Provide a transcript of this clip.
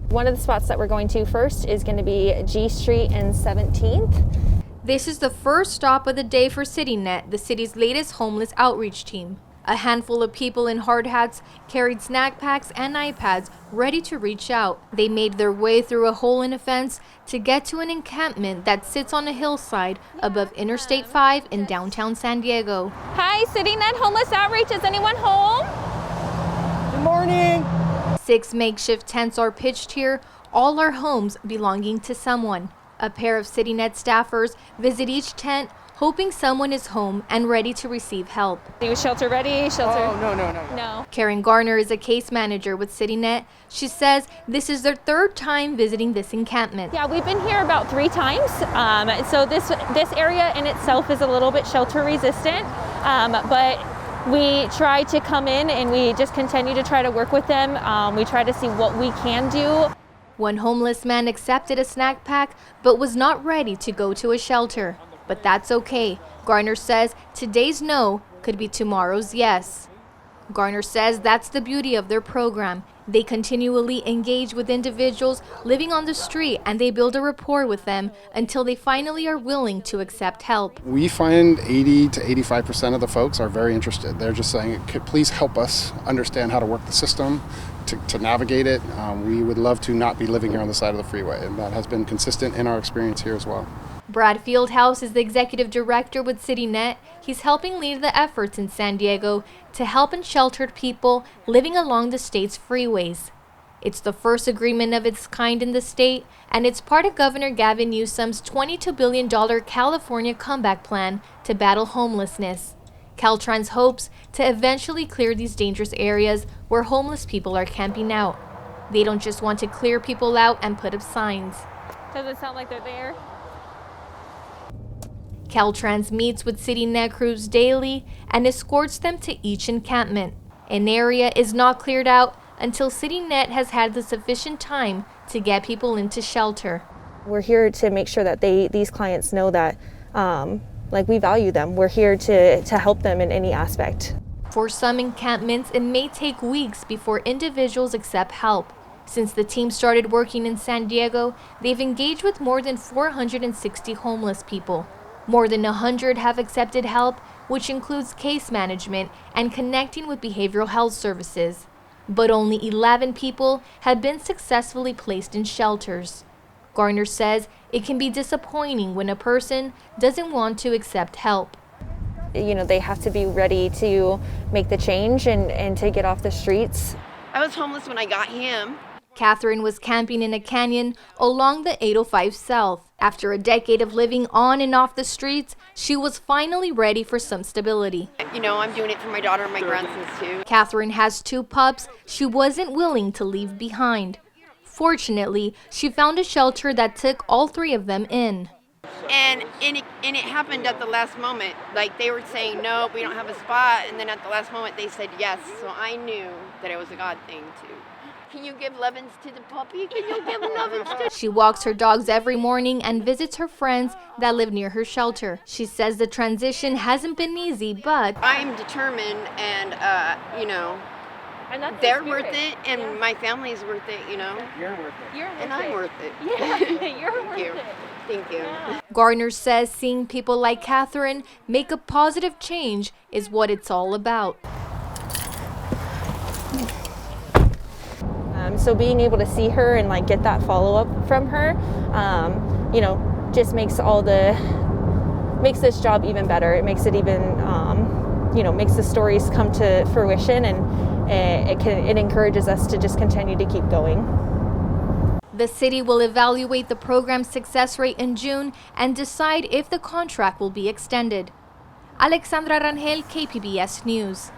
One of the spots that we're going to first is going to be G Street and 17th. This is the first stop of the day for CityNet, the city's latest homeless outreach team. A handful of people in hard hats carried snack packs and iPads ready to reach out. They made their way through a hole in a fence to get to an encampment that sits on a hillside above Interstate 5 in downtown San Diego. Hi, CityNet Homeless Outreach. Is anyone home? Good morning. 6 makeshift tents are pitched here. All are homes belonging to someone. A pair of CityNet staffers visit each tent, hoping someone is home and ready to receive help. Are you shelter ready? Shelter? Oh, No. Karen Garner is a case manager with CityNet. She says this is their 3rd time visiting this encampment. Yeah, we've been here about 3 times. So this area in itself is a little bit shelter resistant, but we try to come in and we just continue to try to work with them. We try to see what we can do. One homeless man accepted a snack pack but was not ready to go to a shelter. But that's okay. Garner says today's no could be tomorrow's yes. Garner says that's the beauty of their program. They continually engage with individuals living on the street and they build a rapport with them until they finally are willing to accept help. We find 80 to 85% of the folks are very interested. They're just saying, please help us understand how to work the system, to navigate it. We would love to not be living here on the side of the freeway, and that has been consistent in our experience here as well. Brad Fieldhouse is the executive director with CityNet. He's helping lead the efforts in San Diego to help unsheltered people living along the state's freeways. It's the first agreement of its kind in the state, and it's part of Governor Gavin Newsom's $22 billion California comeback plan to battle homelessness. Caltrans hopes to eventually clear these dangerous areas where homeless people are camping out. They don't just want to clear people out and put up signs. Does it sound like they're there? Caltrans meets with CityNet crews daily and escorts them to each encampment. An area is not cleared out until CityNet has had the sufficient time to get people into shelter. We're here to make sure that these clients know that we value them. We're here to help them in any aspect. For some encampments, it may take weeks before individuals accept help. Since the team started working in San Diego, they've engaged with more than 460 homeless people. More than 100 have accepted help, which includes case management and connecting with behavioral health services. But only 11 people have been successfully placed in shelters. Garner says it can be disappointing when a person doesn't want to accept help. They have to be ready to make the change and to get off the streets. I was homeless when I got him. Catherine was camping in a canyon along the 805 South. After a decade of living on and off the streets, she was finally ready for some stability. I'm doing it for my daughter and my grandsons too. Catherine has 2 pups she wasn't willing to leave behind. Fortunately, she found a shelter that took all 3 of them in. And it happened at the last moment. Like they were saying, no, we don't have a spot. And then at the last moment they said yes. So I knew that it was a God thing too. Can you give lovins to the puppy? Can you give lovins to... She walks her dogs every morning and visits her friends that live near her shelter. She says the transition hasn't been easy, but... I am determined and, And they're worth it and my family's worth it, You're worth it. And I'm worth it. Yeah, you're worth it. Thank you. Garner says seeing people like Catherine make a positive change is what it's all about. So being able to see her and get that follow-up from her, just makes this job even better. It makes it even, makes the stories come to fruition, and it encourages us to just continue to keep going. The city will evaluate the program's success rate in June and decide if the contract will be extended. Alexandra Rangel, KPBS News.